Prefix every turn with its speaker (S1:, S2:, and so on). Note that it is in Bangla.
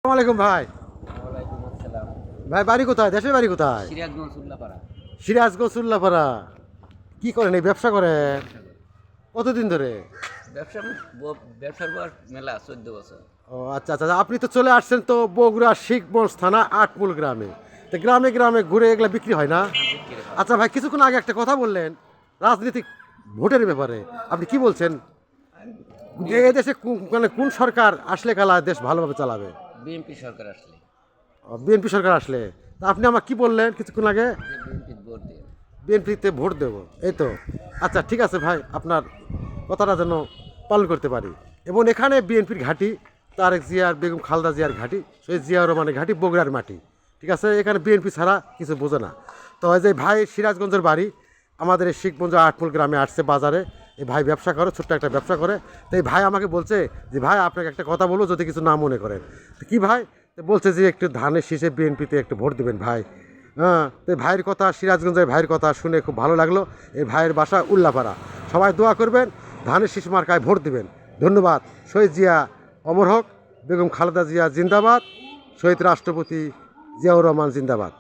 S1: আসসালামু আলাইকুম ভাই।
S2: ওয়ালাইকুম আসসালাম।
S1: ভাই বাড়ি কোথায়? দেশের বাড়ি কোথায়?
S2: সিরাজগঞ্জ উল্লাপাড়া।
S1: সিরাজগঞ্জ উল্লাপাড়া। কি করেন? এই ব্যবসা করেন
S2: ব্যবসা করি।
S1: কতদিন ধরে?
S2: ব্যবসা ব্যবসার বয়স মেলা 14 বছর।
S1: ও আচ্ছা আচ্ছা, আপনি তো চলে আসছেন তো বগুড়া শিখগঞ্জ থানা আটমূল গ্রামে। তো গ্রামে গ্রামে ঘুরে এগুলা বিক্রি হয় না?
S2: বিক্রি হয়।
S1: আচ্ছা ভাই, কিছুক্ষণ আগে একটা কথা বললেন রাজনীতিক ভোটের ব্যাপারে, আপনি কি বলছেন? এই দেশে মানে কোন সরকার আসলে কালা দেশ ভালোভাবে চালাবে?
S2: বিএনপি সরকার আসলে
S1: বিএনপি সরকার আসলে। তা আপনি আমার কি বললেন কিছুক্ষণ আগে?
S2: বিএনপি ভোট দিয়ে।
S1: বিএনপিতে ভোট দেব, এই তো। আচ্ছা ঠিক আছে ভাই, আপনার কথাটা যেন পালন করতে পারি। এবং এখানে বিএনপির ঘাঁটি, তারেক জিয়ার, বেগম খালেদা জিয়ার ঘাঁটি, শহীদ জিয়াউর রহমানের ঘাঁটি, বগুড়ার মাটি। ঠিক আছে, এখানে বিএনপি ছাড়া কিছু বোঝে না। তো এই যে ভাই সিরাজগঞ্জের বাড়ি, আমাদের এই শিখগঞ্জ আটমূল গ্রামে আসছে বাজারে। এই ভাই ব্যবসা করে, ছোট্ট একটা ব্যবসা করে। তো এই ভাই আমাকে বলছে যে ভাই আপনাকে একটা কথা বলবো, যদি কিছু না মনে করেন। তো কী ভাই? তো বলছে যে একটু ধানের শীষে বিএনপিতে একটু ভোট দেবেন ভাই। হ্যাঁ, তো এই ভাইয়ের কথা, সিরাজগঞ্জের ভাইয়ের কথা শুনে খুব ভালো লাগলো। এই ভাইয়ের বাসা উল্লাপাড়া। সবাই দোয়া করবেন, ধানের শীষ মার্কায় ভোট দিবেন। ধন্যবাদ। শহীদ জিয়া অমর হোক, বেগম খালেদা জিয়া জিন্দাবাদ, শহীদ রাষ্ট্রপতি জিয়াউর রহমান জিন্দাবাদ।